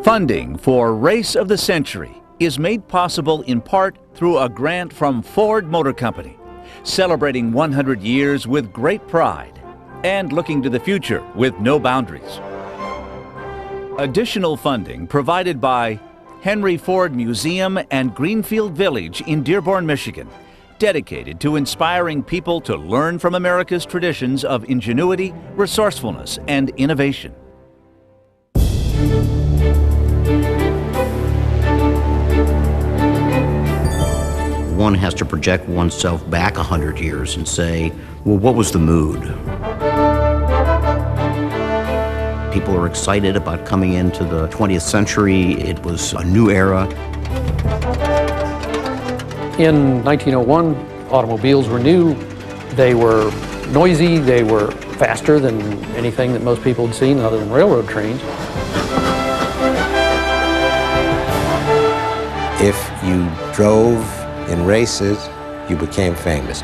Funding for Race of the Century is made possible in part through a grant from Ford Motor Company, celebrating 100 years with great pride and looking to the future with no boundaries. Additional funding provided by Henry Ford Museum and Greenfield Village in Dearborn, Michigan, dedicated to inspiring people to learn from America's traditions of ingenuity, resourcefulness, and innovation. One has to project oneself back 100 years and say, well, what was the mood? People are excited about coming into the 20th century. It was a new era. In 1901, automobiles were new. They were noisy. They were faster than anything that most people had seen other than railroad trains. If you drove in races, you became famous.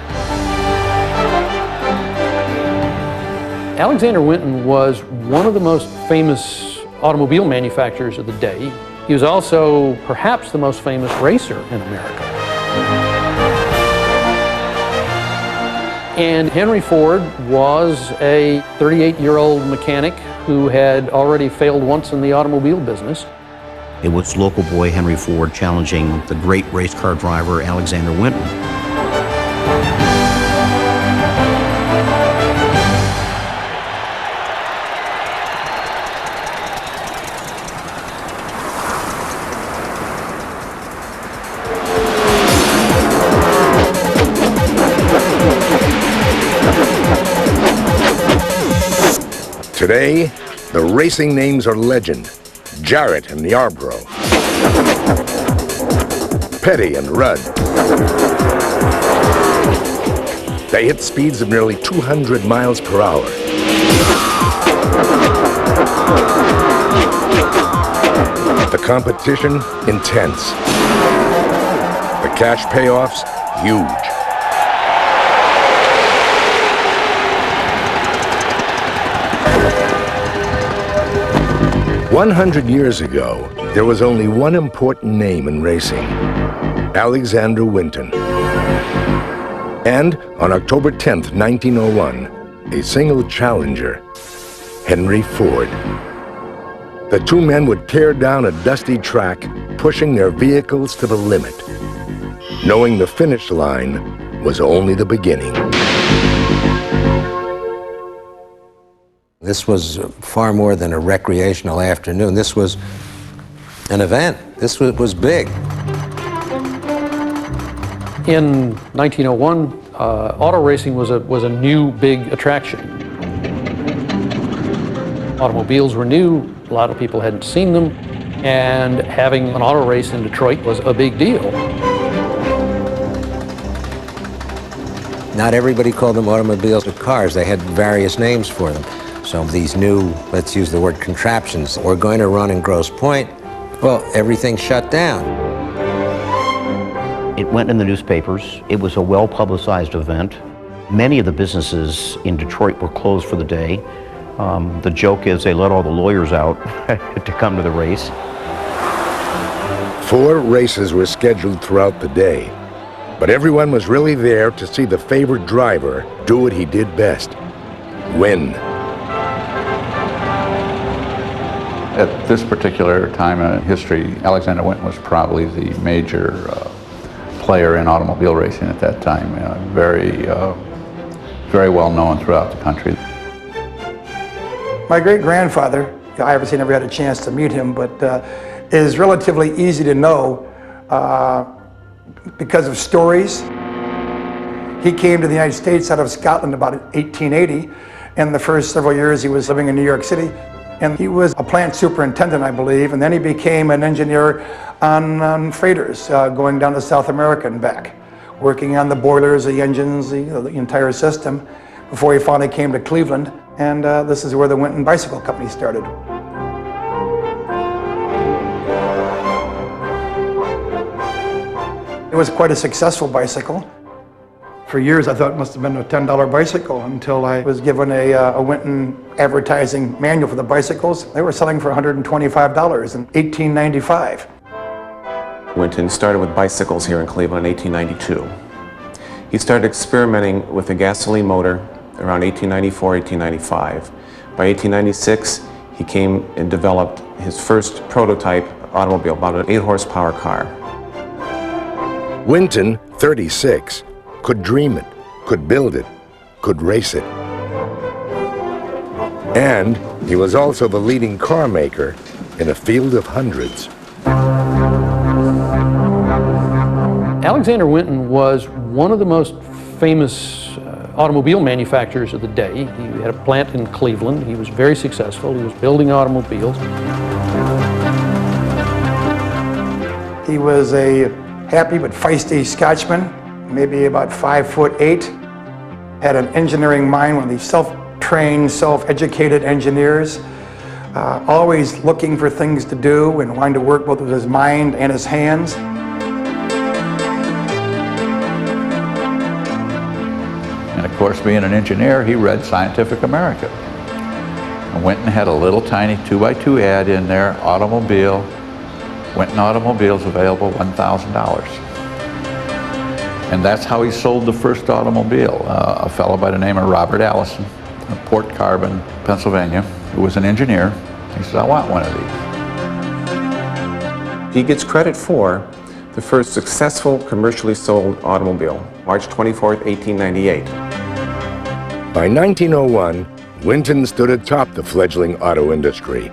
Alexander Winton was one of the most famous automobile manufacturers of the day. He was also perhaps the most famous racer in America. And Henry Ford was a 38-year-old mechanic who had already failed once in the automobile business. It was local boy Henry Ford challenging the great race car driver Alexander Winton. Today, the racing names are legend. Jarrett and Yarborough, Petty and Rudd. They hit speeds of nearly 200 miles per hour. The competition, intense. The cash payoffs, huge. 100 years ago, there was only one important name in racing, Alexander Winton. And on October 10th, 1901, a single challenger, Henry Ford. The two men would tear down a dusty track, pushing their vehicles to the limit, knowing the finish line was only the beginning. This was far more than a recreational afternoon. This was an event. This was big. In 1901, auto racing was a new big attraction. Automobiles were new. A lot of people hadn't seen them. And having an auto race in Detroit was a big deal. Not everybody called them automobiles or cars. They had various names for them. So these new, let's use the word contraptions, we're going to run in Grosse Pointe. Well, everything shut down. It went in the newspapers. It was a well-publicized event. Many of the businesses in Detroit were closed for the day. The joke is they let all the lawyers out to come to the race. 4 races were scheduled throughout the day, but everyone was really there to see the favored driver do what he did best, win. At this particular time in history, Alexander Winton was probably the major player in automobile racing at that time. Very well known throughout the country. My great-grandfather, I obviously never had a chance to meet him, but is relatively easy to know because of stories. He came to the United States out of Scotland about 1880, and the first several years he was living in New York City. And he was a plant superintendent, I believe, and then he became an engineer on freighters going down to South America and back, working on the boilers, the engines, the entire system, before he finally came to Cleveland. And this is where the Winton Bicycle Company started. It was quite a successful bicycle. For years, I thought it must have been a $10 bicycle until I was given a Winton advertising manual for the bicycles. They were selling for $125 in 1895. Winton started with bicycles here in Cleveland in 1892. He started experimenting with a gasoline motor around 1894, 1895. By 1896, he came and developed his first prototype automobile, about an 8-horsepower car. Winton, 36, could dream it, could build it, could race it. And he was also the leading car maker in a field of hundreds. Alexander Winton was one of the most famous automobile manufacturers of the day. He had a plant in Cleveland. He was very successful. He was building automobiles. He was a happy but feisty Scotchman, maybe about 5'8", had an engineering mind, one of these self-trained, self-educated engineers, always looking for things to do and wanting to work both with his mind and his hands. And of course, being an engineer, he read Scientific American. And Winton had a little tiny 2x2 ad in there, automobile, Winton automobiles available, $1,000. And that's how he sold the first automobile. A fellow by the name of Robert Allison of Port Carbon, Pennsylvania, who was an engineer. He said, I want one of these. He gets credit for the first successful commercially sold automobile, March 24th, 1898. By 1901, Winton stood atop the fledgling auto industry.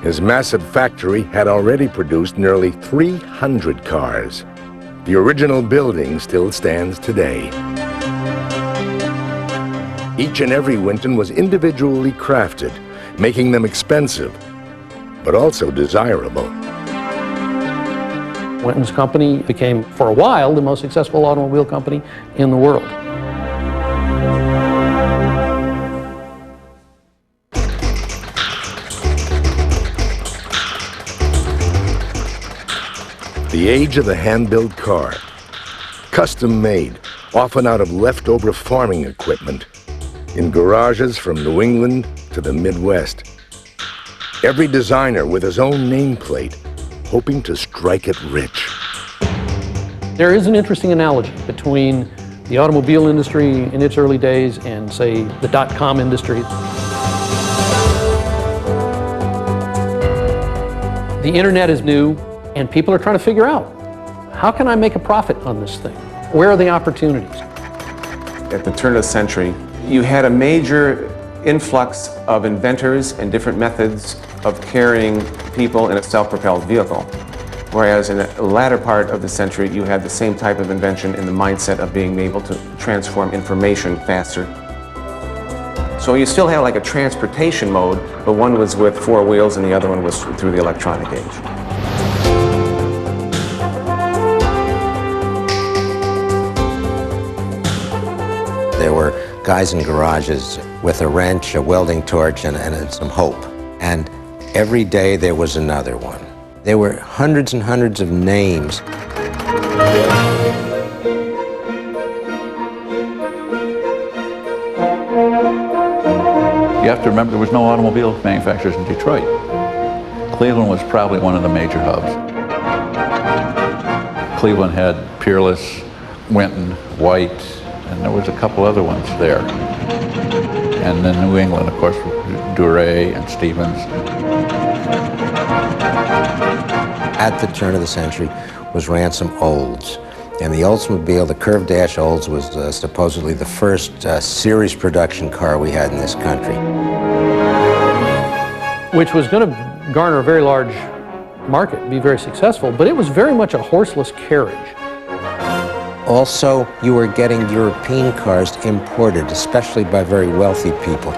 His massive factory had already produced nearly 300 cars. The original building still stands today. Each and every Winton was individually crafted, making them expensive, but also desirable. Winton's company became, for a while, the most successful automobile company in the world. The age of the hand-built car. Custom-made, often out of leftover farming equipment, in garages from New England to the Midwest. Every designer with his own nameplate, hoping to strike it rich. There is an interesting analogy between the automobile industry in its early days and, say, the dot-com industry. The internet is new, and people are trying to figure out, how can I make a profit on this thing? Where are the opportunities? At the turn of the century, you had a major influx of inventors and different methods of carrying people in a self-propelled vehicle. Whereas in the latter part of the century, you had the same type of invention in the mindset of being able to transform information faster. So you still had like a transportation mode, but one was with 4 wheels and the other one was through the electronic age. There were guys in garages with a wrench, a welding torch, and some hope. And every day there was another one. There were hundreds and hundreds of names. You have to remember there was no automobile manufacturers in Detroit. Cleveland was probably one of the major hubs. Cleveland had Peerless, Winton, White, and there was a couple other ones there. And then New England, of course, Duray and Stevens. At the turn of the century was Ransom Olds. And the Oldsmobile, the Curve Dash Olds, was supposedly the first series production car we had in this country. Which was going to garner a very large market, be very successful, but it was very much a horseless carriage. Also, you were getting European cars imported, especially by very wealthy people.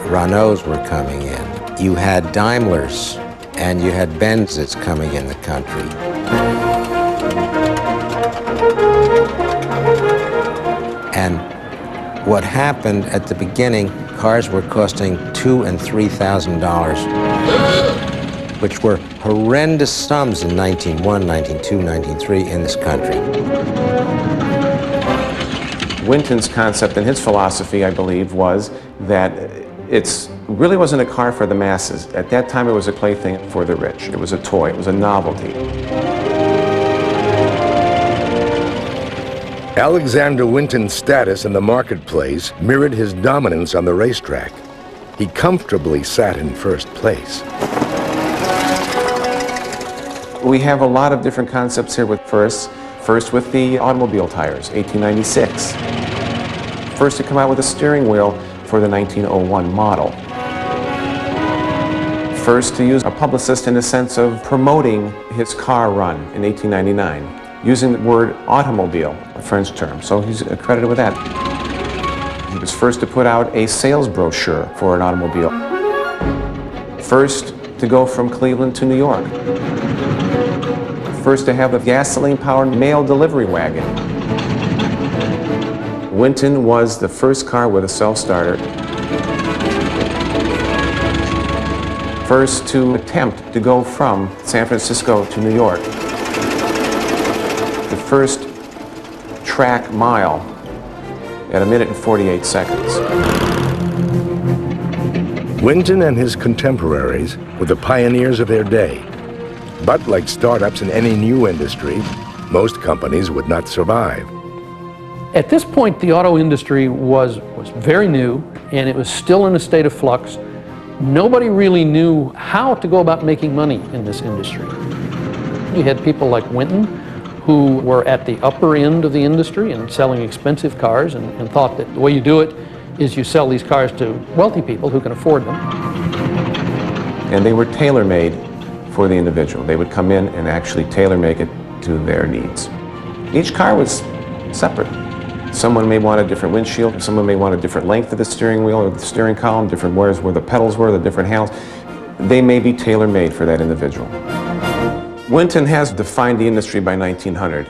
Renaults were coming in. You had Daimlers, and you had Benzes coming in the country. And what happened at the beginning, cars were costing $2,000 and $3,000, which were horrendous sums in 1901, 1902, 1903 in this country. Winton's concept and his philosophy, I believe, was that it really wasn't a car for the masses. At that time, it was a plaything for the rich. It was a toy. It was a novelty. Alexander Winton's status in the marketplace mirrored his dominance on the racetrack. He comfortably sat in first place. We have a lot of different concepts here with first. First with the automobile tires, 1896. First to come out with a steering wheel for the 1901 model. First to use a publicist in the sense of promoting his car run in 1899, using the word automobile, a French term, so he's accredited with that. He was first to put out a sales brochure for an automobile. First to go from Cleveland to New York. First to have a gasoline-powered mail delivery wagon. Winton was the first car with a self-starter. First to attempt to go from San Francisco to New York. The first track mile at 1 minute and 48 seconds. Winton and his contemporaries were the pioneers of their day. But like startups in any new industry, most companies would not survive. At this point, the auto industry was very new, and it was still in a state of flux. Nobody really knew how to go about making money in this industry. You had people like Winton, who were at the upper end of the industry and selling expensive cars, and thought that the way you do it is you sell these cars to wealthy people who can afford them. And they were tailor-made for the individual. They would come in and actually tailor-make it to their needs. Each car was separate. Someone may want a different windshield, someone may want a different length of the steering wheel or the steering column, different where the pedals were, the different handles. They may be tailor-made for that individual. Winton has defined the industry by 1900.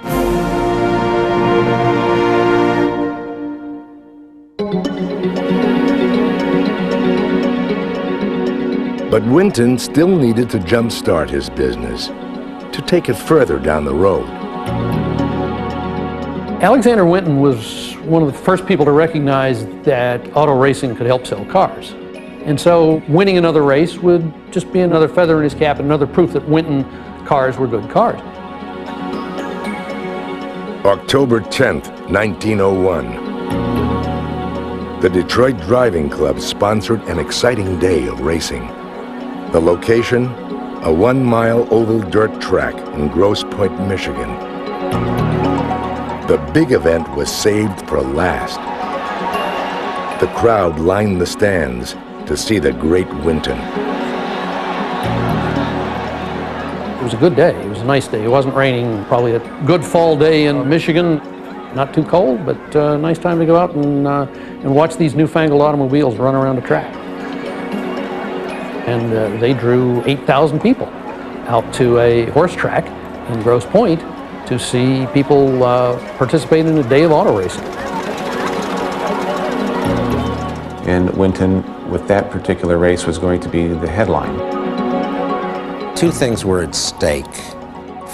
But Winton still needed to jumpstart his business, to take it further down the road. Alexander Winton was one of the first people to recognize that auto racing could help sell cars. And so winning another race would just be another feather in his cap, and another proof that Winton cars were good cars. October 10th, 1901. The Detroit Driving Club sponsored an exciting day of racing. The location, a 1-mile oval dirt track in Grosse Pointe, Michigan. The big event was saved for last. The crowd lined the stands to see the great Winton. It was a good day. It was a nice day. It wasn't raining. Probably a good fall day in Michigan. Not too cold, but a nice time to go out and watch these newfangled automobiles run around the track. And they drew 8,000 people out to a horse track in Grosse Pointe to see people participate in a day of auto racing. And Winton, with that particular race, was going to be the headline. Two things were at stake.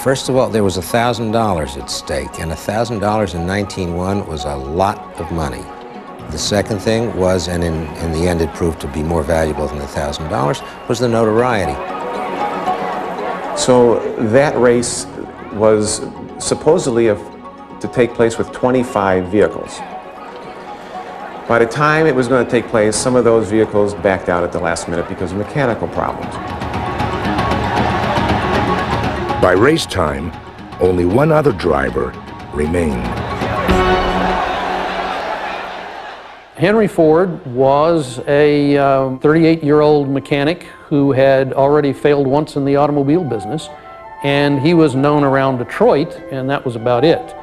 First of all, there was $1,000 at stake, and $1,000 in 1901 was a lot of money. The second thing was, and in the end it proved to be more valuable than the $1,000, was the notoriety. So that race was supposedly to take place with 25 vehicles. By the time it was going to take place, some of those vehicles backed out at the last minute because of mechanical problems. By race time, only one other driver remained. Henry Ford was a 38-year-old mechanic who had already failed once in the automobile business, and he was known around Detroit, and that was about it.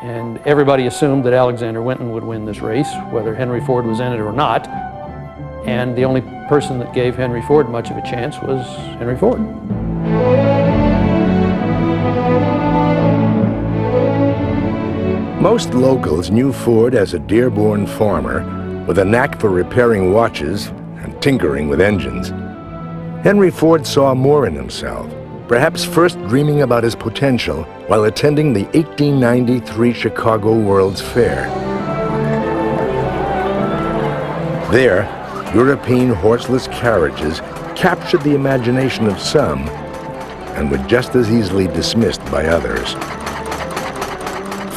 And everybody assumed that Alexander Winton would win this race, whether Henry Ford was in it or not. And the only person that gave Henry Ford much of a chance was Henry Ford. Most locals knew Ford as a Dearborn farmer with a knack for repairing watches and tinkering with engines. Henry Ford saw more in himself, perhaps first dreaming about his potential while attending the 1893 Chicago World's Fair. There, European horseless carriages captured the imagination of some and were just as easily dismissed by others.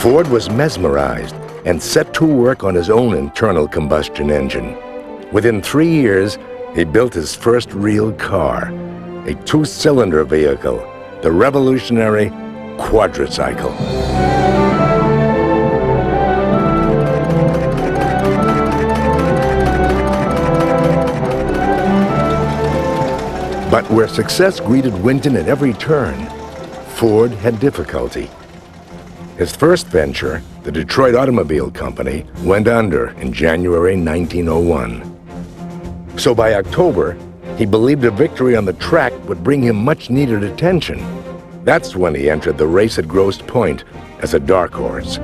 Ford was mesmerized and set to work on his own internal combustion engine. Within 3 years, he built his first real car, a two-cylinder vehicle, the revolutionary quadricycle. But where success greeted Winton at every turn, Ford had difficulty. His first venture, the Detroit Automobile Company, went under in January 1901. So by October, he believed a victory on the track would bring him much-needed attention. That's when he entered the race at Grosse Pointe as a dark horse.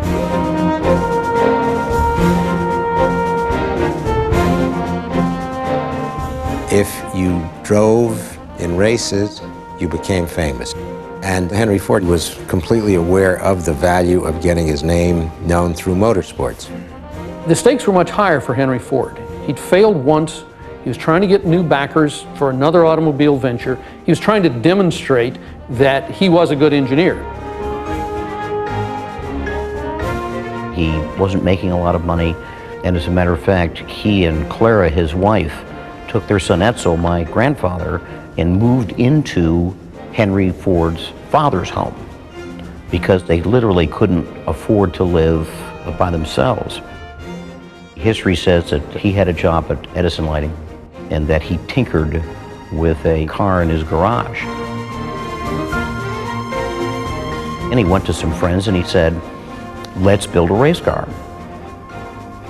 If you drove in races, you became famous. And Henry Ford was completely aware of the value of getting his name known through motorsports. The stakes were much higher for Henry Ford. He'd failed once. He was trying to get new backers for another automobile venture. He was trying to demonstrate that he was a good engineer. He wasn't making a lot of money, and as a matter of fact, he and Clara, his wife, took their son Edsel, my grandfather, and moved into Henry Ford's father's home because they literally couldn't afford to live by themselves. History says that he had a job at Edison Lighting and that he tinkered with a car in his garage. And he went to some friends and he said, "Let's build a race car."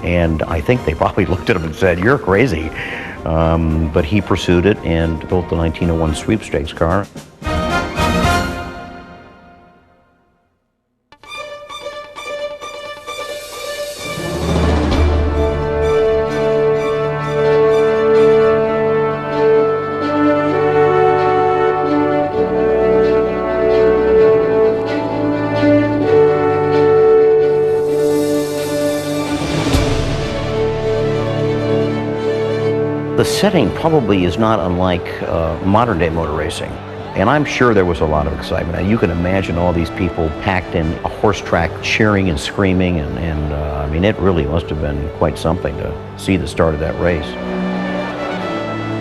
And I think they probably looked at him and said, "You're crazy." But he pursued it and built the 1901 sweepstakes car. The setting probably is not unlike modern day motor racing. And I'm sure there was a lot of excitement. Now, you can imagine all these people packed in a horse track cheering and screaming, and I mean, it really must have been quite something to see the start of that race.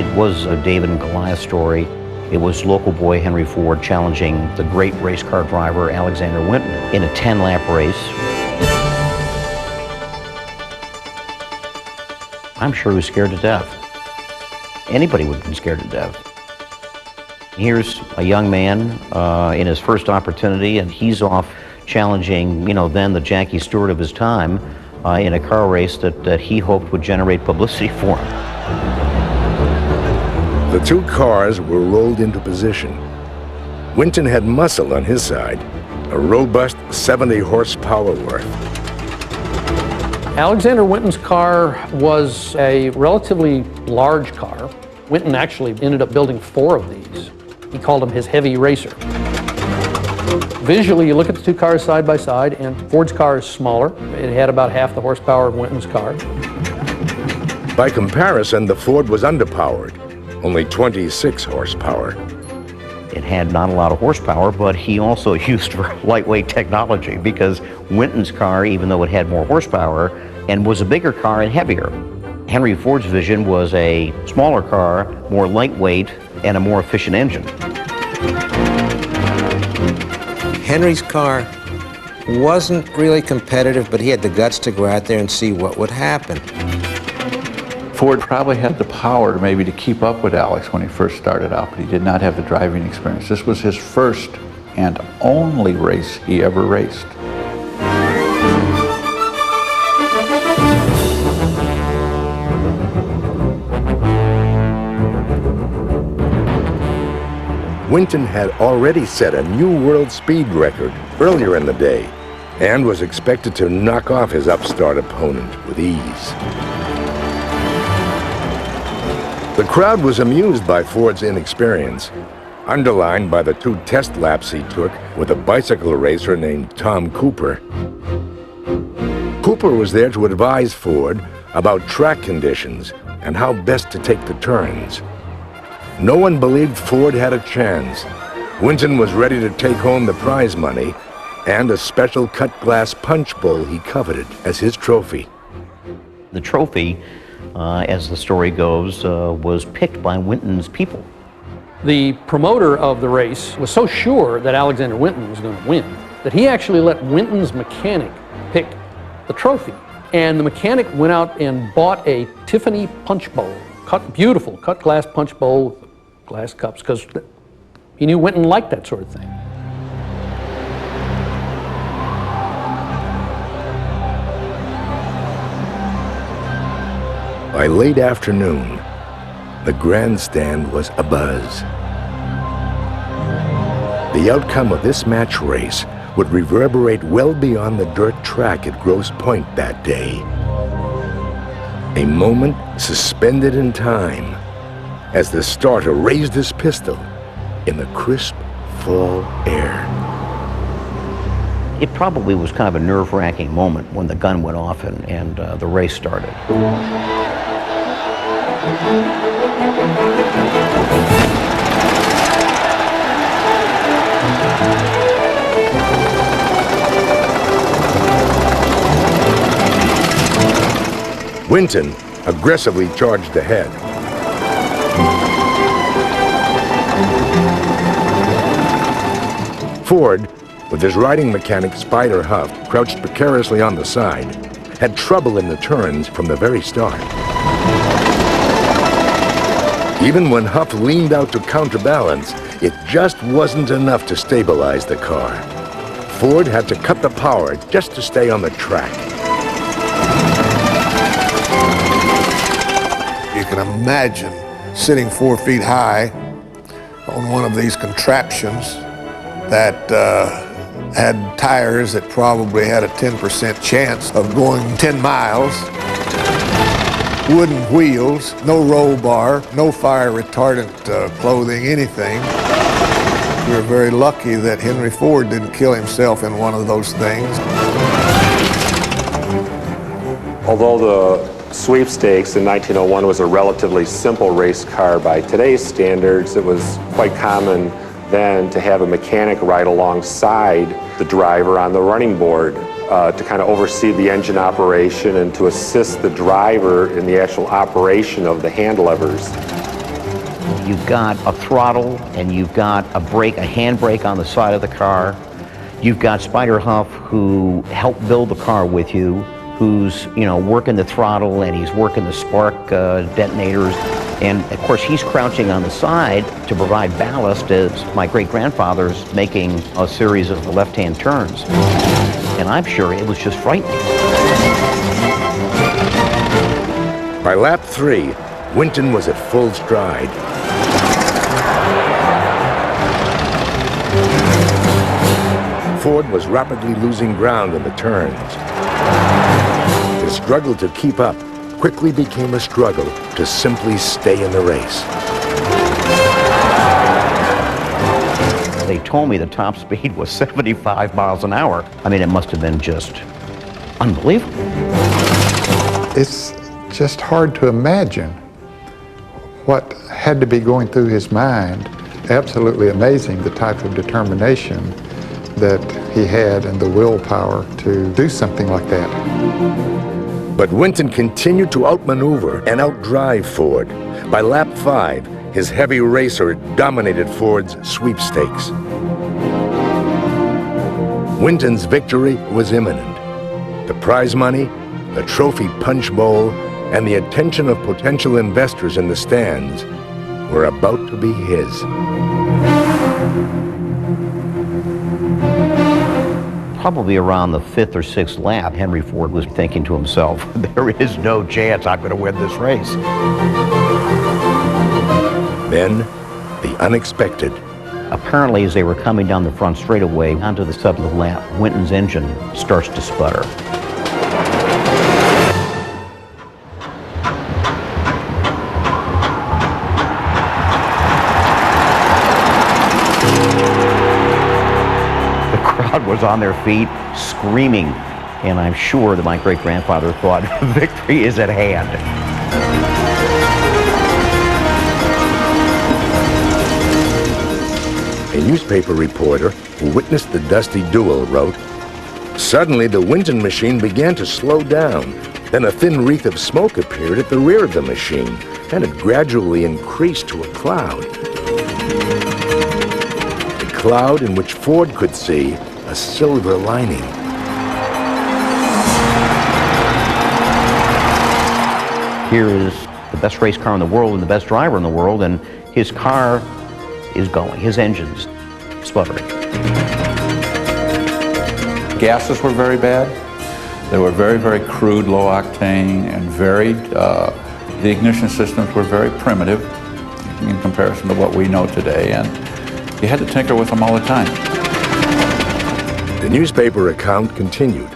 It was a David and Goliath story. It was local boy Henry Ford challenging the great race car driver Alexander Winton in a 10-lap race. I'm sure he was scared to death. Anybody would have been scared to death. Here's a young man in his first opportunity, and he's off challenging, then the Jackie Stewart of his time in a car race that he hoped would generate publicity for him. The two cars were rolled into position. Winton had muscle on his side, a robust 70 horsepower worth. Alexander Winton's car was a relatively large car. Winton actually ended up building 4 of these. He called them his heavy racer. Visually, you look at the two cars side by side, and Ford's car is smaller. It had about half the horsepower of Winton's car. By comparison, the Ford was underpowered, only 26 horsepower. It had not a lot of horsepower, but he also used lightweight technology because Winton's car, even though it had more horsepower, and was a bigger car and heavier. Henry Ford's vision was a smaller car, more lightweight, and a more efficient engine. Henry's car wasn't really competitive, but he had the guts to go out there and see what would happen. Ford probably had the power maybe to keep up with Alex when he first started out, but he did not have the driving experience. This was his first and only race he ever raced. Winton had already set a new world speed record earlier in the day and was expected to knock off his upstart opponent with ease. The crowd was amused by Ford's inexperience, underlined by the 2 test laps he took with a bicycle racer named Tom Cooper. Cooper was there to advise Ford about track conditions and how best to take the turns. No one believed Ford had a chance. Winton was ready to take home the prize money and a special cut glass punch bowl he coveted as his trophy. The trophy, as the story goes, was picked by Winton's people. The promoter of the race was so sure that Alexander Winton was going to win that he actually let Winton's mechanic pick the trophy. And the mechanic went out and bought a Tiffany punch bowl, beautiful cut glass punch bowl with glass cups, because he knew Winton liked that sort of thing. By late afternoon, the grandstand was abuzz. The outcome of this match race would reverberate well beyond the dirt track at Grosse Pointe that day. A moment suspended in time as the starter raised his pistol in the crisp fall air. It probably was kind of a nerve-wracking moment when the gun went off and the race started. Winton aggressively charged ahead. Ford, with his riding mechanic Spider Huff crouched precariously on the side, had trouble in the turns from the very start. Even when Huff leaned out to counterbalance, it just wasn't enough to stabilize the car. Ford had to cut the power just to stay on the track. You can imagine sitting 4 feet high on one of these contraptions that had tires that probably had a 10% chance of going 10 miles, wooden wheels, no roll bar, no fire retardant clothing, anything. We were very lucky that Henry Ford didn't kill himself in one of those things. Although the Sweepstakes in 1901 was a relatively simple race car by today's standards, it was quite common then to have a mechanic ride alongside the driver on the running board to kind of oversee the engine operation and to assist the driver in the actual operation of the hand levers. You've got a throttle and you've got a brake, a handbrake on the side of the car. You've got Spider Huff who helped build the car with you, who's, working the throttle and he's working the spark detonators. And of course, he's crouching on the side to provide ballast as my great-grandfather's making a series of left-hand turns. And I'm sure it was just frightening. By lap 3, Winton was at full stride. Ford was rapidly losing ground in the turns. His struggle to keep up quickly became a struggle to simply stay in the race. They told me the top speed was 75 miles an hour. I mean, it must have been just unbelievable. It's just hard to imagine what had to be going through his mind. Absolutely amazing, the type of determination that he had and the willpower to do something like that. But Winton continued to outmaneuver and outdrive Ford. By lap 5, his heavy racer dominated Ford's sweepstakes. Winton's victory was imminent. The prize money, the trophy punch bowl, and the attention of potential investors in the stands were about to be his. Probably around the 5th or 6th lap, Henry Ford was thinking to himself, there is no chance I'm going to win this race. Then, the unexpected. Apparently, as they were coming down the front straightaway onto the 7th lap, Winton's engine starts to sputter. Was on their feet, screaming, and I'm sure that my great-grandfather thought victory is at hand. A newspaper reporter who witnessed the dusty duel wrote, "Suddenly the Winton machine began to slow down. Then a thin wreath of smoke appeared at the rear of the machine, and it gradually increased to a cloud. A cloud in which Ford could see a silver lining." Here is the best race car in the world and the best driver in the world, and his car is going, his engine's sputtering. Gases were very bad. They were very, very crude, low octane, and the ignition systems were very primitive in comparison to what we know today, and you had to tinker with them all the time. The newspaper account continued.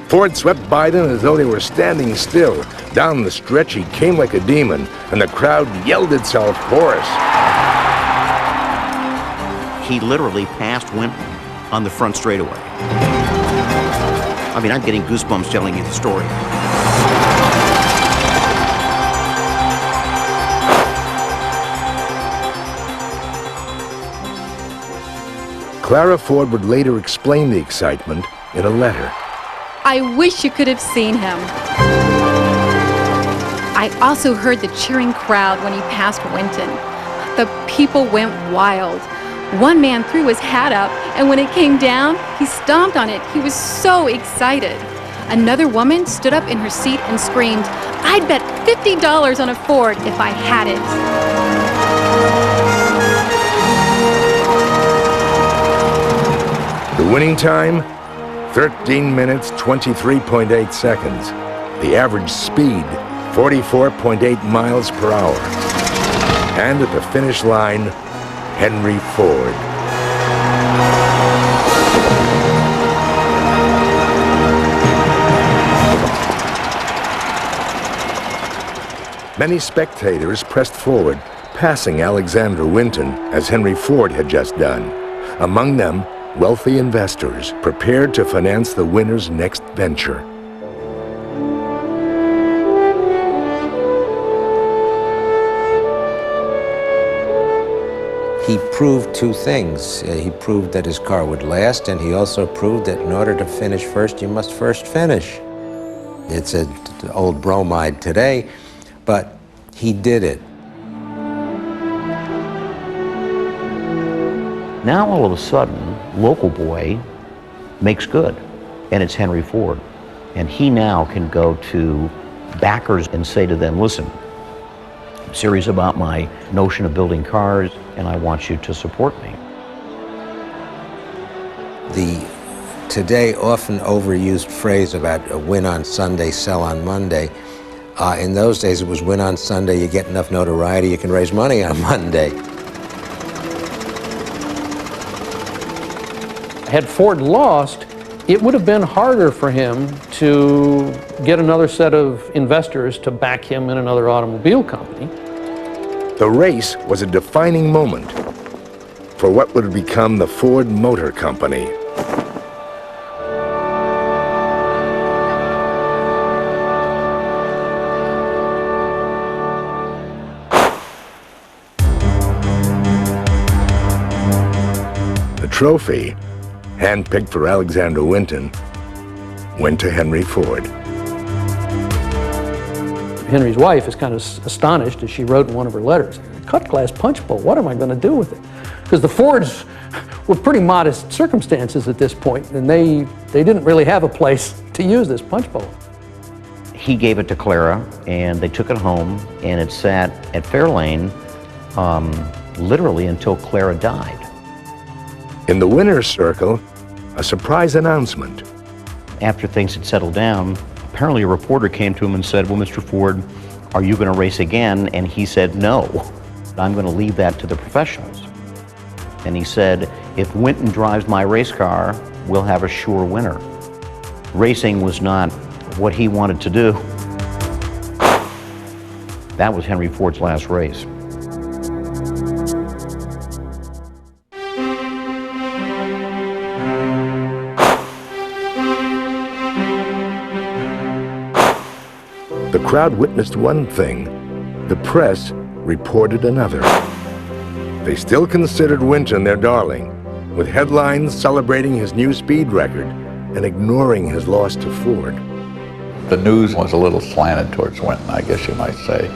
Ford swept by them as though they were standing still. Down the stretch he came like a demon, and the crowd yelled itself hoarse. He literally passed Winton on the front straightaway. I mean, I'm getting goosebumps telling you the story. Clara Ford would later explain the excitement in a letter. I wish you could have seen him. I also heard the cheering crowd when he passed Winton. The people went wild. One man threw his hat up, and when it came down, he stomped on it. He was so excited. Another woman stood up in her seat and screamed, "I'd bet $50 on a Ford if I had it." The winning time? 13 minutes, 23.8 seconds. The average speed, 44.8 miles per hour. And at the finish line, Henry Ford. Many spectators pressed forward, passing Alexander Winton as Henry Ford had just done. Among them, wealthy investors prepared to finance the winner's next venture. He proved two things. He proved that his car would last, and he also proved that in order to finish first, you must first finish. It's an old bromide today, but he did it. Now all of a sudden, local boy makes good, and it's Henry Ford. And he now can go to backers and say to them, "Listen, I'm serious about my notion of building cars, and I want you to support me." The today often overused phrase about a win on Sunday, sell on Monday, in those days it was win on Sunday, you get enough notoriety, you can raise money on Monday. Had Ford lost, it would have been harder for him to get another set of investors to back him in another automobile company. The race was a defining moment for what would become the Ford Motor Company. The trophy, handpicked for Alexander Winton, went to Henry Ford. Henry's wife is kind of astonished, as she wrote in one of her letters, "Cut glass punch bowl, what am I going to do with it?" Because the Fords were pretty modest circumstances at this point, and they didn't really have a place to use this punch bowl. He gave it to Clara, and they took it home, and it sat at Fairlane literally until Clara died. In the winner's circle, a surprise announcement. After things had settled down, apparently a reporter came to him and said, "Well, Mr. Ford, are you going to race again?" And he said, "No, I'm going to leave that to the professionals." And he said, "If Winton drives my race car, we'll have a sure winner." Racing was not what he wanted to do. That was Henry Ford's last race. The crowd witnessed one thing, the press reported another. They still considered Winton their darling, with headlines celebrating his new speed record and ignoring his loss to Ford. The news was a little slanted towards Winton, I guess you might say,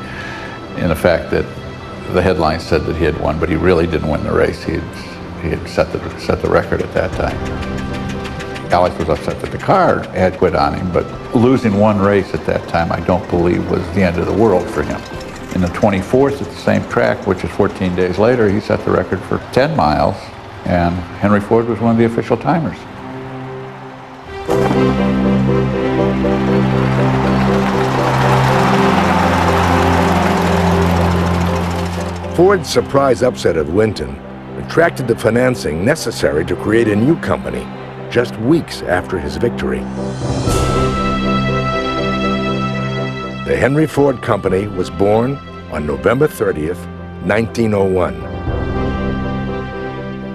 in the fact that the headlines said that he had won, but he really didn't win the race. He had set the record at that time. Alex was upset that the car had quit on him, but losing one race at that time I don't believe was the end of the world for him. In the 24th at the same track, which is 14 days later, he set the record for 10 miles, and Henry Ford was one of the official timers. Ford's surprise upset at Winton attracted the financing necessary to create a new company just weeks after his victory. The Henry Ford Company was born on November 30th, 1901.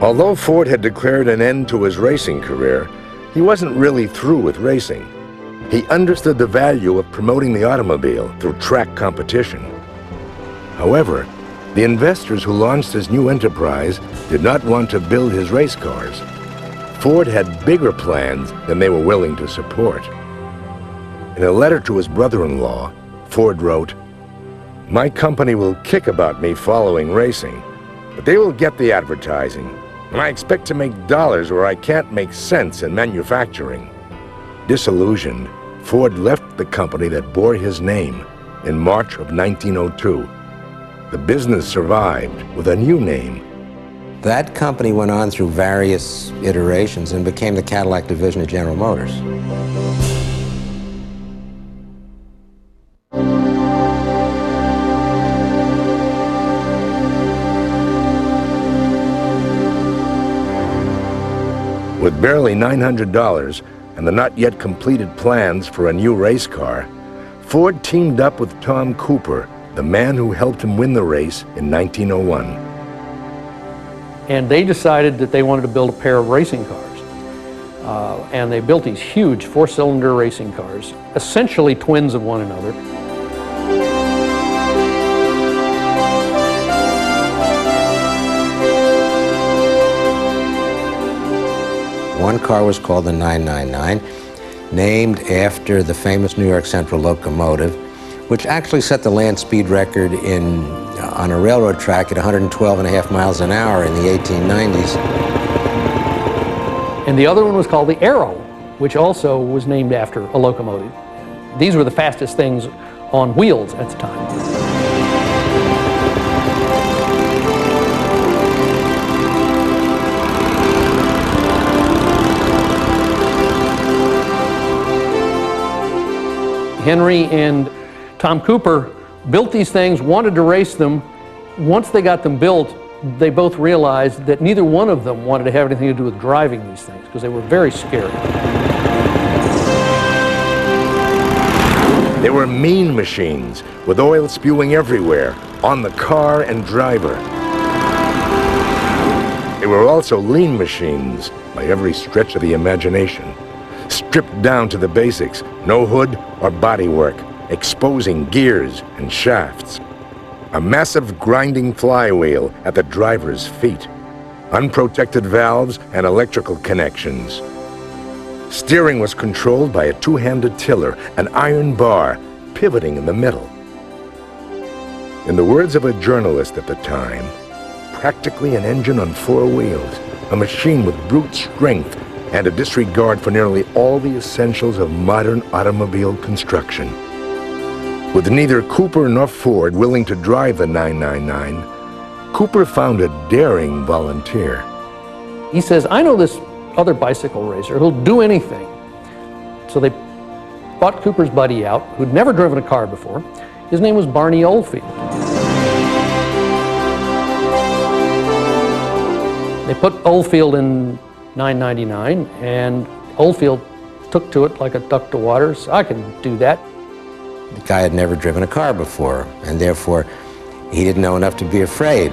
Although Ford had declared an end to his racing career, he wasn't really through with racing. He understood the value of promoting the automobile through track competition. However, the investors who launched his new enterprise did not want to build his race cars. Ford had bigger plans than they were willing to support. In a letter to his brother-in-law, Ford wrote, "My company will kick about me following racing, but they will get the advertising, and I expect to make dollars where I can't make sense in manufacturing." Disillusioned, Ford left the company that bore his name in March of 1902. The business survived with a new name. That company went on through various iterations and became the Cadillac division of General Motors. With barely $900 and the not yet completed plans for a new race car, Ford teamed up with Tom Cooper, the man who helped him win the race in 1901. And they decided that they wanted to build a pair of racing cars. And they built these huge four-cylinder racing cars, essentially twins of one another. One car was called the 999, named after the famous New York Central locomotive, which actually set the land speed record on a railroad track at 112.5 miles an hour in the 1890s. And the other one was called the Arrow, which also was named after a locomotive. These were the fastest things on wheels at the time. Henry and Tom Cooper built these things, wanted to race them. Once they got them built, they both realized that neither one of them wanted to have anything to do with driving these things because they were very scary. They were mean machines with oil spewing everywhere, on the car and driver. They were also lean machines by every stretch of the imagination, stripped down to the basics, no hood or bodywork, exposing gears and shafts. A massive grinding flywheel at the driver's feet, unprotected valves and electrical connections. Steering was controlled by a two-handed tiller, an iron bar pivoting in the middle. In the words of a journalist at the time, practically an engine on four wheels, a machine with brute strength and a disregard for nearly all the essentials of modern automobile construction. With neither Cooper nor Ford willing to drive the 999, Cooper found a daring volunteer. He says, I know this other bicycle racer who'll do anything. So they bought Cooper's buddy out, who'd never driven a car before. His name was Barney Oldfield. They put Oldfield in 999, and Oldfield took to it like a duck to water. So I can do that. The guy had never driven a car before, and therefore he didn't know enough to be afraid.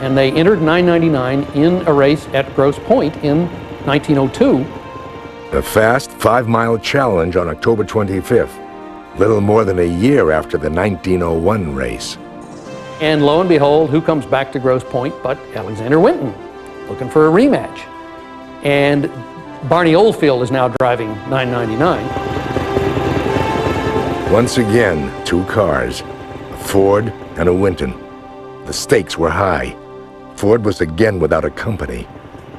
And they entered 999 in a race at Grosse Pointe in 1902. A fast 5-mile challenge on October 25th, little more than a year after the 1901 race. And lo and behold, who comes back to Grosse Pointe but Alexander Winton, looking for a rematch. And Barney Oldfield is now driving 999. Once again, two cars, a Ford and a Winton. The stakes were high. Ford was again without a company.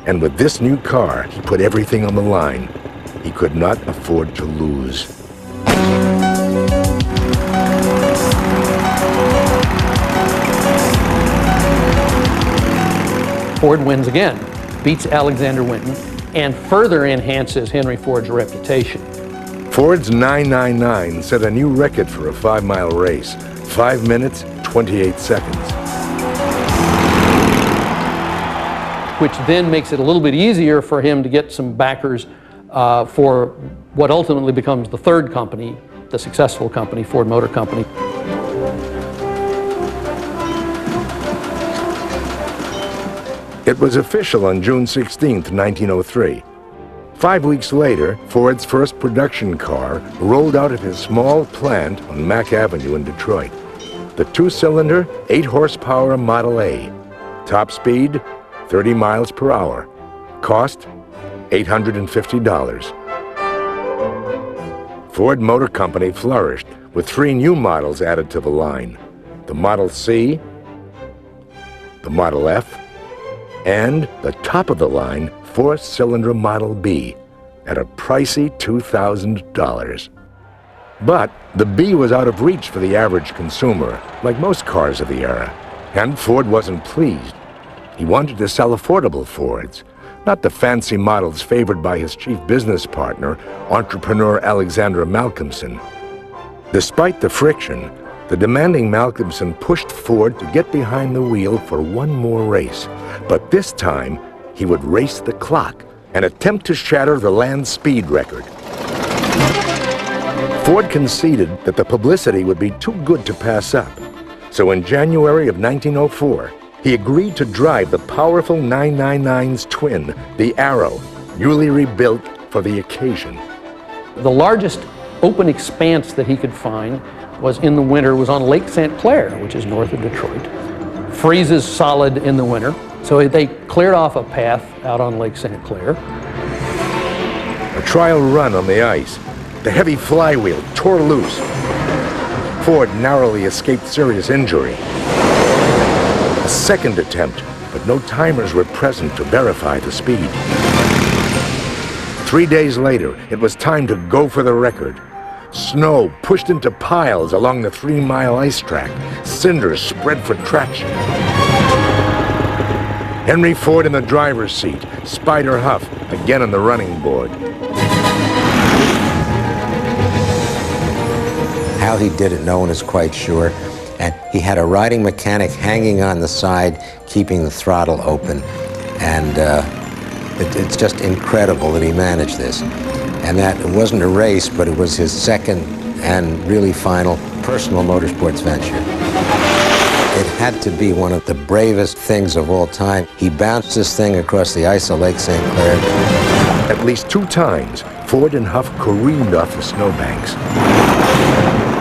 And with this new car, he put everything on the line. He could not afford to lose. Ford wins again, beats Alexander Winton, and further enhances Henry Ford's reputation. Ford's 999 set a new record for a 5-mile race, 5 minutes, 28 seconds. Which then makes it a little bit easier for him to get some backers for what ultimately becomes the third company, the successful company, Ford Motor Company. It was official on June 16, 1903. 5 weeks later, Ford's first production car rolled out at his small plant on Mack Avenue in Detroit. The 2-cylinder, 8-horsepower Model A. Top speed, 30 miles per hour. Cost, $850. Ford Motor Company flourished with 3 new models added to the line. The Model C, the Model F, and the top-of-the-line 4-cylinder Model B at a pricey $2,000. But the B was out of reach for the average consumer, like most cars of the era, and Ford wasn't pleased. He wanted to sell affordable Fords, not the fancy models favored by his chief business partner, entrepreneur Alexander Malcolmson. Despite the friction, the demanding Malcolmson pushed Ford to get behind the wheel for one more race. But this time, he would race the clock and attempt to shatter the land speed record. Ford conceded that the publicity would be too good to pass up. So in January of 1904, he agreed to drive the powerful 999's twin, the Arrow, newly rebuilt for the occasion. The largest open expanse that he could find was in the winter, was on Lake St. Clair, which is north of Detroit. Freezes solid in the winter, so they cleared off a path out on Lake St. Clair. A trial run on the ice. The heavy flywheel tore loose. Ford narrowly escaped serious injury. A second attempt, but no timers were present to verify the speed. 3 days later, it was time to go for the record. Snow pushed into piles along the 3-mile ice track. Cinders spread for traction. Henry Ford in the driver's seat. Spider Huff again on the running board. How he did it, no one is quite sure. And he had a riding mechanic hanging on the side, keeping the throttle open. And it's just incredible that he managed this. And that it wasn't a race, but it was his second and really final personal motorsports venture. It had to be one of the bravest things of all time. He bounced this thing across the ice of Lake St. Clair. At least 2 times, Ford and Huff careened off the snowbanks.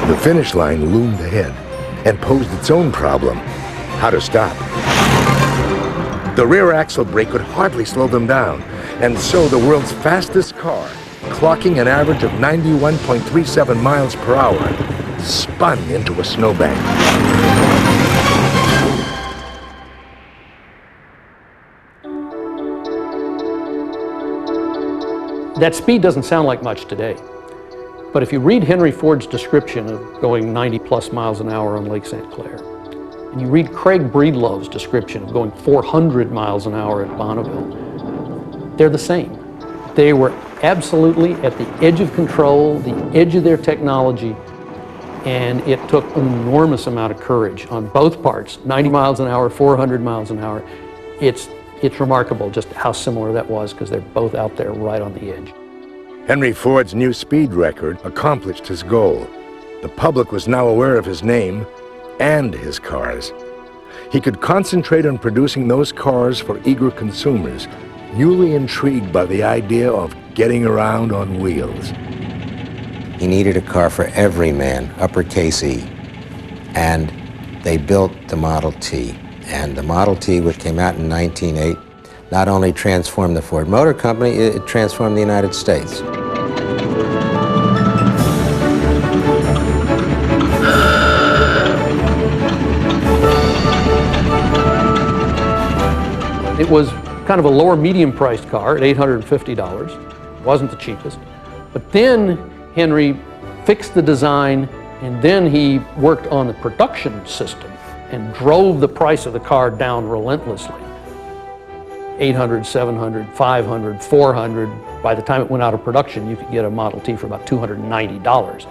The finish line loomed ahead and posed its own problem: how to stop. The rear axle brake could hardly slow them down, and so the world's fastest car, clocking an average of 91.37 miles per hour, spun into a snowbank. That speed doesn't sound like much today. But if you read Henry Ford's description of going 90+ miles an hour on Lake St. Clair, and you read Craig Breedlove's description of going 400 miles an hour at Bonneville, they're the same. They were absolutely at the edge of control, the edge of their technology, and it took an enormous amount of courage on both parts, 90 miles an hour, 400 miles an hour. It's remarkable just how similar that was, because they're both out there right on the edge. Henry Ford's new speed record accomplished his goal. The public was now aware of his name and his cars. He could concentrate on producing those cars for eager consumers, newly intrigued by the idea of getting around on wheels. He needed a car for every man, uppercase E. And they built the Model T. And the Model T, which came out in 1908, not only transformed the Ford Motor Company, it transformed the United States. It was kind of a lower medium priced car at $850. It wasn't the cheapest. But then Henry fixed the design, and then he worked on the production system and drove the price of the car down relentlessly. 800, 700, 500, 400. By the time it went out of production, you could get a Model T for about $290.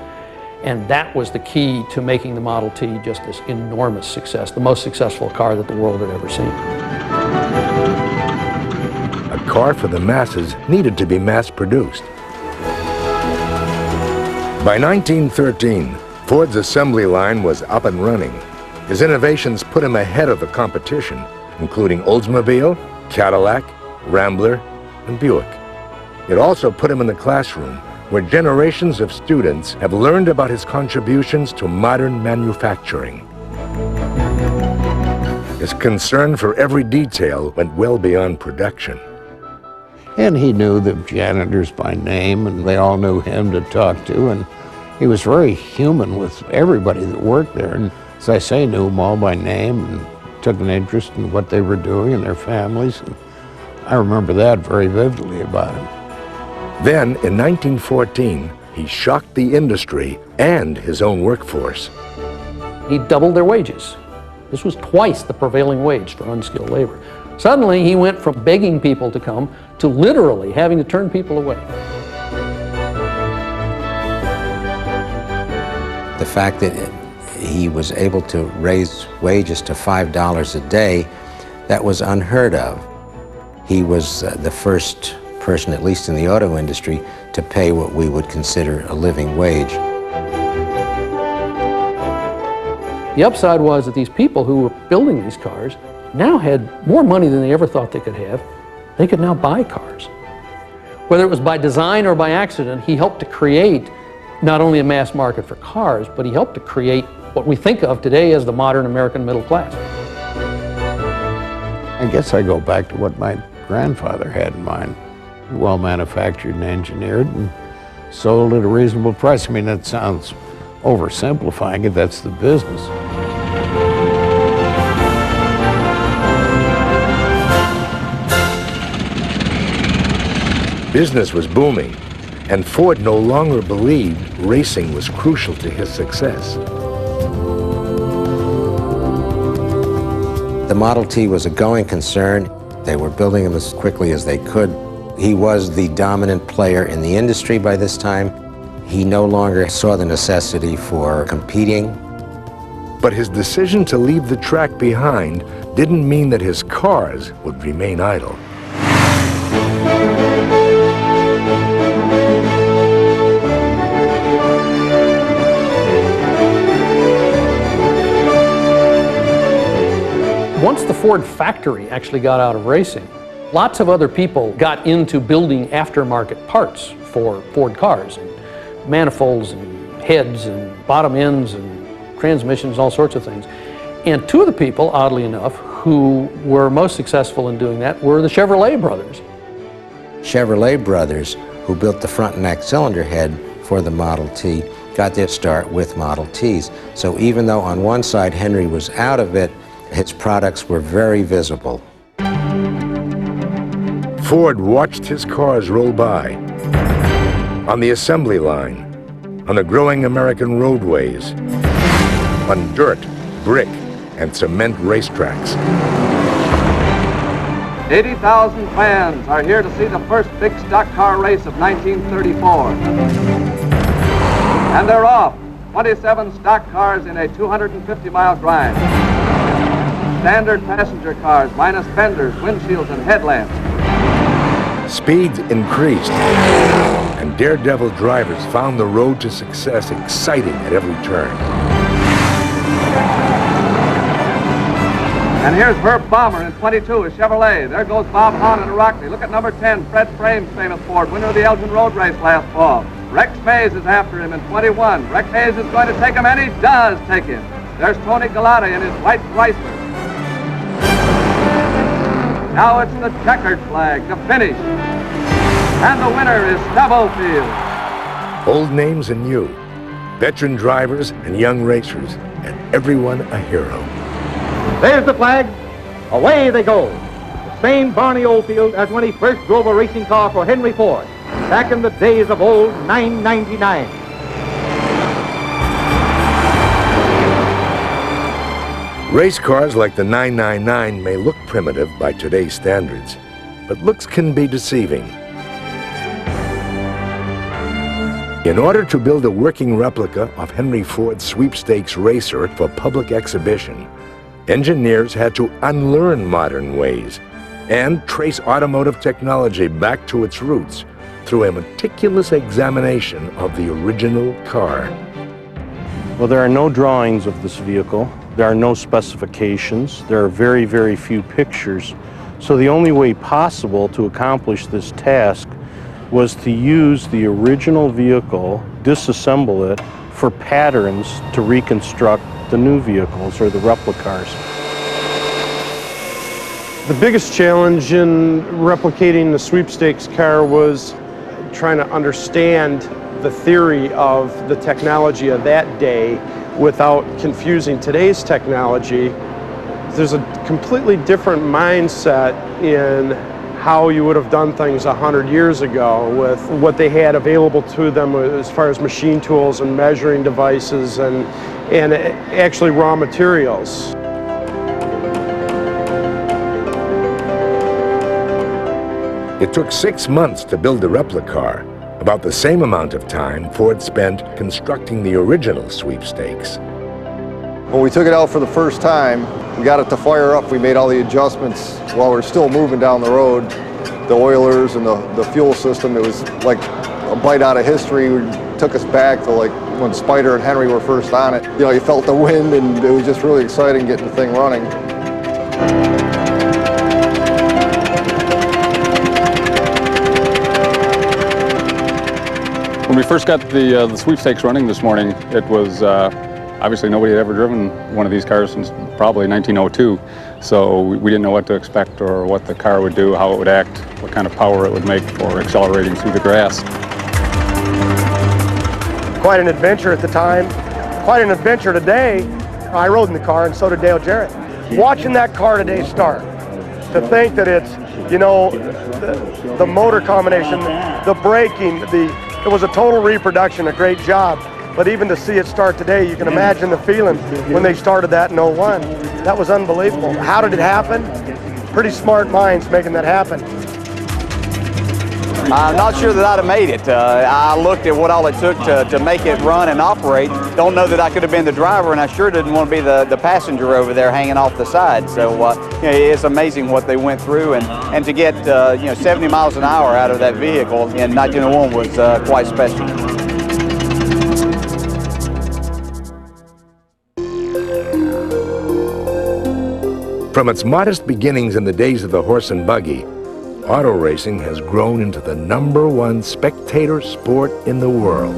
And that was the key to making the Model T just this enormous success, the most successful car that the world had ever seen. A car for the masses needed to be mass-produced. By 1913, Ford's assembly line was up and running. His innovations put him ahead of the competition, including Oldsmobile, Cadillac, Rambler, and Buick. It also put him in the classroom, where generations of students have learned about his contributions to modern manufacturing. His concern for every detail went well beyond production. And he knew the janitors by name, and they all knew him to talk to, and he was very human with everybody that worked there. And as I say, knew them all by name and took an interest in what they were doing and their families. And I remember that very vividly about him. Then, in 1914, he shocked the industry and his own workforce. He doubled their wages. This was twice the prevailing wage for unskilled labor. Suddenly, he went from begging people to come to literally having to turn people away. The fact that he was able to raise wages to $5 a day, that was unheard of. He was the first person, at least in the auto industry, to pay what we would consider a living wage. The upside was that these people who were building these cars now had more money than they ever thought they could have. They could now buy cars. Whether it was by design or by accident, he helped to create not only a mass market for cars, but he helped to create what we think of today as the modern American middle class. I guess I go back to what my grandfather had in mind. Well manufactured and engineered and sold at a reasonable price. I mean, that sounds oversimplifying it, that's the business. Business was booming, and Ford no longer believed racing was crucial to his success. The Model T was a going concern. They were building them as quickly as they could. He was the dominant player in the industry by this time. He no longer saw the necessity for competing. But his decision to leave the track behind didn't mean that his cars would remain idle. Once the Ford factory actually got out of racing, lots of other people got into building aftermarket parts for Ford cars, and manifolds and heads and bottom ends and transmissions, all sorts of things. And two of the people, oddly enough, who were most successful in doing that were the Chevrolet brothers. Chevrolet brothers, who built the front and back cylinder head for the Model T, got their start with Model Ts. So even though on one side Henry was out of it, its products were very visible. Ford watched his cars roll by, on the assembly line, on the growing American roadways, on dirt, brick, and cement racetracks. 80,000 fans are here to see the first big stock car race of 1934. And they're off. 27 stock cars in a 250-mile grind. Standard passenger cars, minus fenders, windshields, and headlamps. Speeds increased, and daredevil drivers found the road to success exciting at every turn. And here's Herb Bomber in 22, a Chevrolet. There goes Bob Hahn in a Rockney. Look at number 10, Fred Frame's famous Ford, winner of the Elgin Road Race last fall. Rex Mays is after him in 21. Rex Mays is going to take him, and he does take him. There's Tony Galata in his white Chrysler. Now it's the checkered flag, the finish. And the winner is Stubblefield. Old names and new, veteran drivers and young racers, and everyone a hero. There's the flag. Away they go. The same Barney Oldfield as when he first drove a racing car for Henry Ford, back in the days of old 999. Race cars like the 999 may look primitive by today's standards, but looks can be deceiving. In order to build a working replica of Henry Ford's sweepstakes racer for public exhibition, engineers had to unlearn modern ways and trace automotive technology back to its roots through a meticulous examination of the original car. Well, there are no drawings of this vehicle. There are no specifications. There are very, very few pictures. So the only way possible to accomplish this task was to use the original vehicle, disassemble it for patterns to reconstruct the new vehicles or the replicas. The biggest challenge in replicating the sweepstakes car was trying to understand the theory of the technology of that day without confusing today's technology. There's a completely different mindset in how you would have done things 100 years ago with what they had available to them as far as machine tools and measuring devices and actually raw materials. It took 6 months to build the replica car, about the same amount of time Ford spent constructing the original sweepstakes. When we took it out for the first time, we got it to fire up. We made all the adjustments while we were still moving down the road. The oilers and the fuel system, it was like a bite out of history. It took us back to like when Spider and Henry were first on it. You know, you felt the wind and it was just really exciting getting the thing running. When we first got the sweepstakes running this morning, it was obviously nobody had ever driven one of these cars since probably 1902, so we didn't know what to expect or what the car would do, how it would act, what kind of power it would make for accelerating through the grass. Quite an adventure at the time, quite an adventure today. I rode in the car and so did Dale Jarrett. Watching that car today start, to think that it's, you know, the motor combination, the braking, it was a total reproduction, a great job. But even to see it start today, you can imagine the feeling when they started that in 01. That was unbelievable. How did it happen? Pretty smart minds making that happen. I'm not sure that I'd have made it. I looked at what all it took to make it run and operate. Don't know that I could have been the driver, and I sure didn't want to be the passenger over there hanging off the side. So you know, it's amazing what they went through, and to get 70 miles an hour out of that vehicle in 1901 was quite special. From its modest beginnings in the days of the horse and buggy, auto racing has grown into the #1 spectator sport in the world.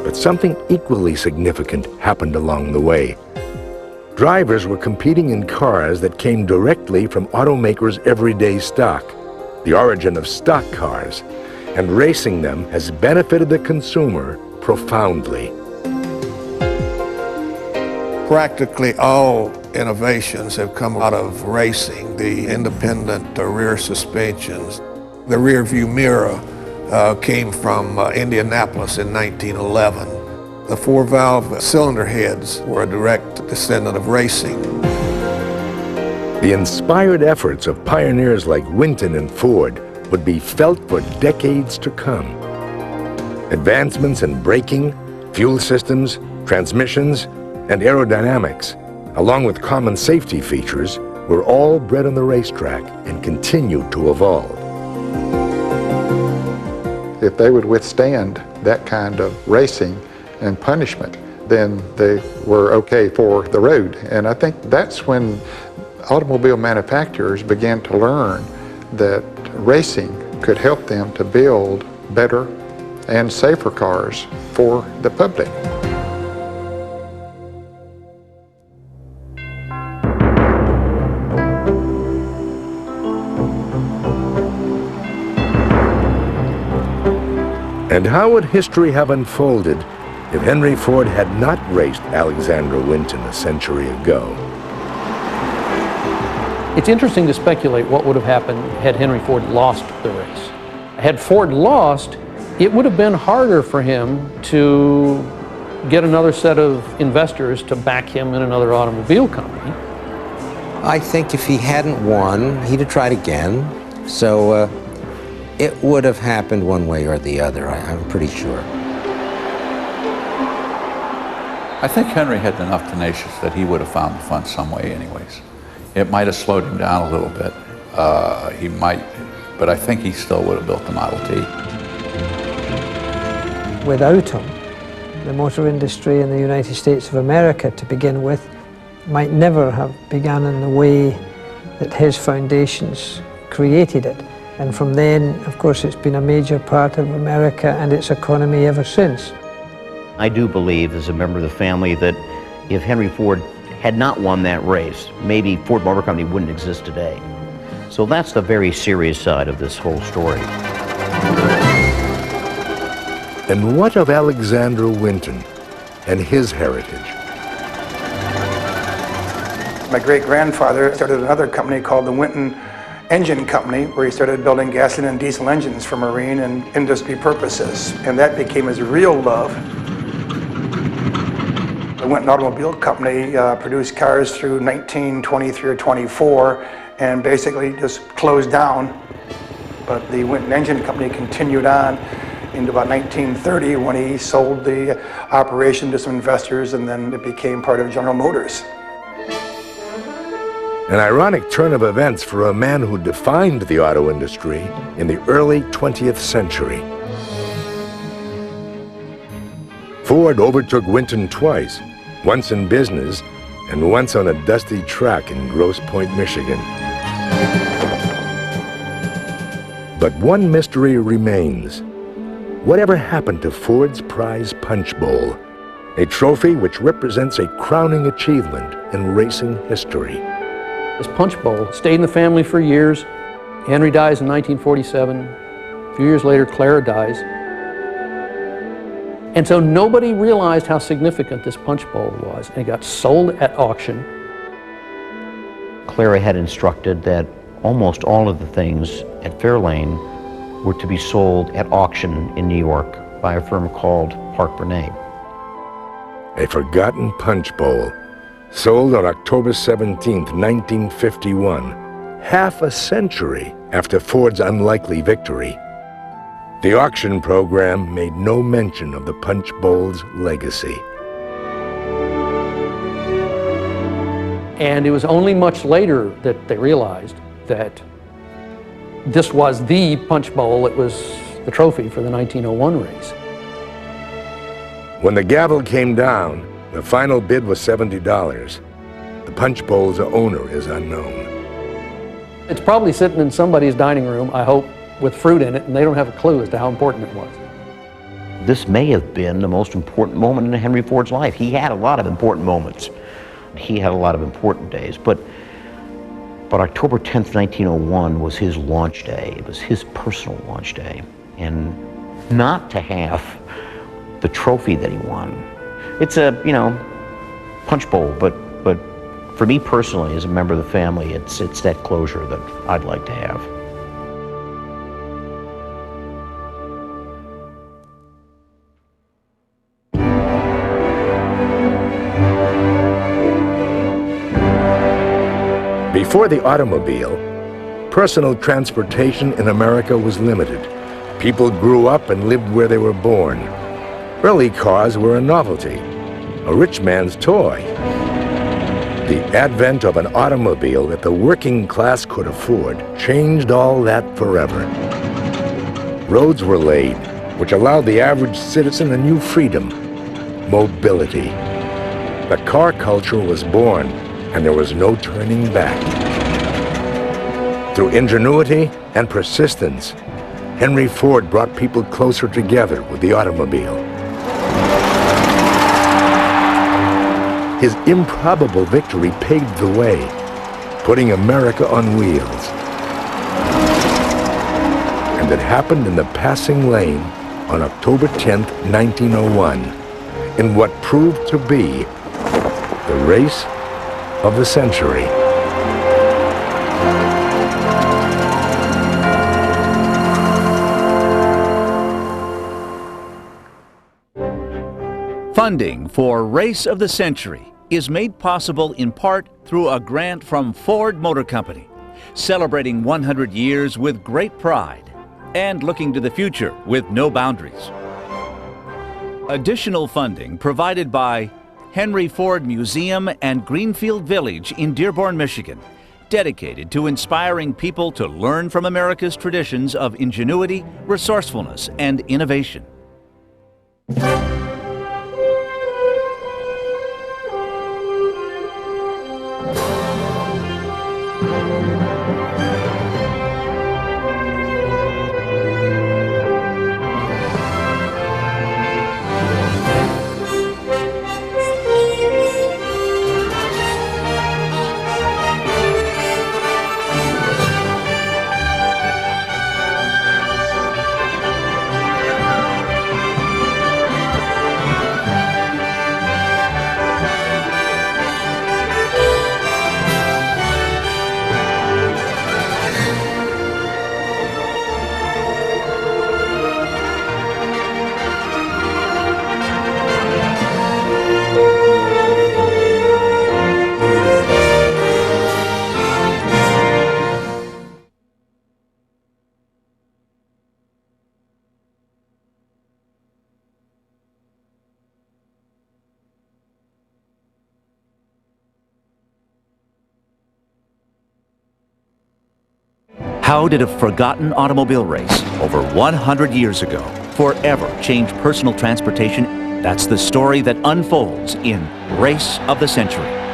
But something equally significant happened along the way. Drivers were competing in cars that came directly from automakers' everyday stock, the origin of stock cars, and racing them has benefited the consumer profoundly. Practically all innovations have come out of racing. The independent rear suspensions, the rear view mirror came from Indianapolis in 1911. The 4-valve cylinder heads were a direct descendant of racing. The inspired efforts of pioneers like Winton and Ford would be felt for decades to come. Advancements in braking, fuel systems, transmissions, and aerodynamics, along with common safety features, were all bred on the racetrack and continued to evolve. If they would withstand that kind of racing and punishment, then they were okay for the road. And I think that's when automobile manufacturers began to learn that racing could help them to build better, and safer cars for the public. And how would history have unfolded if Henry Ford had not raced Alexander Winton a century ago? It's interesting to speculate what would have happened had Henry Ford lost the race. Had Ford lost, it would have been harder for him to get another set of investors to back him in another automobile company. I think if he hadn't won, he'd have tried again. So it would have happened one way or the other, I'm pretty sure. I think Henry had enough tenacious that he would have found the fun some way anyways. It might have slowed him down a little bit. He might, but I think he still would have built the Model T. Without him, the motor industry in the United States of America, to begin with, might never have begun in the way that his foundations created it. And from then, of course, it's been a major part of America and its economy ever since. I do believe, as a member of the family, that if Henry Ford had not won that race, maybe Ford Motor Company wouldn't exist today. So that's the very serious side of this whole story. And what of Alexander Winton and his heritage? My great-grandfather started another company called the Winton Engine Company, where he started building gasoline and diesel engines for marine and industry purposes. And that became his real love. The Winton Automobile Company produced cars through 1923 or 24 and basically just closed down. But the Winton Engine Company continued on into about 1930 when he sold the operation to some investors, and then it became part of General Motors. An ironic turn of events for a man who defined the auto industry in the early 20th century. Ford overtook Winton twice, once in business and once on a dusty track in Grosse Pointe, Michigan. But one mystery remains. Whatever happened to Ford's prize Punch Bowl, a trophy which represents a crowning achievement in racing history? This Punch Bowl stayed in the family for years. Henry dies in 1947. A few years later, Clara dies. And so nobody realized how significant this Punch Bowl was. And it got sold at auction. Clara had instructed that almost all of the things at Fairlane were to be sold at auction in New York by a firm called Park Bernay. A forgotten Punch Bowl, sold on October 17, 1951, half a century after Ford's unlikely victory. The auction program made no mention of the Punch Bowl's legacy. And it was only much later that they realized that this was the Punch Bowl. It was the trophy for the 1901 race. When the gavel came down, the final bid was $70. The Punch Bowl's owner is unknown. It's probably sitting in somebody's dining room, I hope, with fruit in it, and they don't have a clue as to how important it was. This may have been the most important moment in Henry Ford's life. He had a lot of important moments. He had a lot of important days, but October 10th, 1901 was his launch day. It was his personal launch day. And not to have the trophy that he won. It's a, Punch Bowl, but for me personally, as a member of the family, it's that closure that I'd like to have. Before the automobile, personal transportation in America was limited. People grew up and lived where they were born. Early cars were a novelty, a rich man's toy. The advent of an automobile that the working class could afford changed all that forever. Roads were laid, which allowed the average citizen a new freedom, mobility. The car culture was born, and there was no turning back. Through ingenuity and persistence, Henry Ford brought people closer together with the automobile. His improbable victory paved the way, putting America on wheels. And it happened in the passing lane on October 10th, 1901, in what proved to be the race of the century. Funding for Race of the Century is made possible in part through a grant from Ford Motor Company, celebrating 100 years with great pride and looking to the future with no boundaries. Additional funding provided by Henry Ford Museum and Greenfield Village in Dearborn, Michigan, dedicated to inspiring people to learn from America's traditions of ingenuity, resourcefulness, and innovation. How did a forgotten automobile race over 100 years ago forever change personal transportation? That's the story that unfolds in Race of the Century.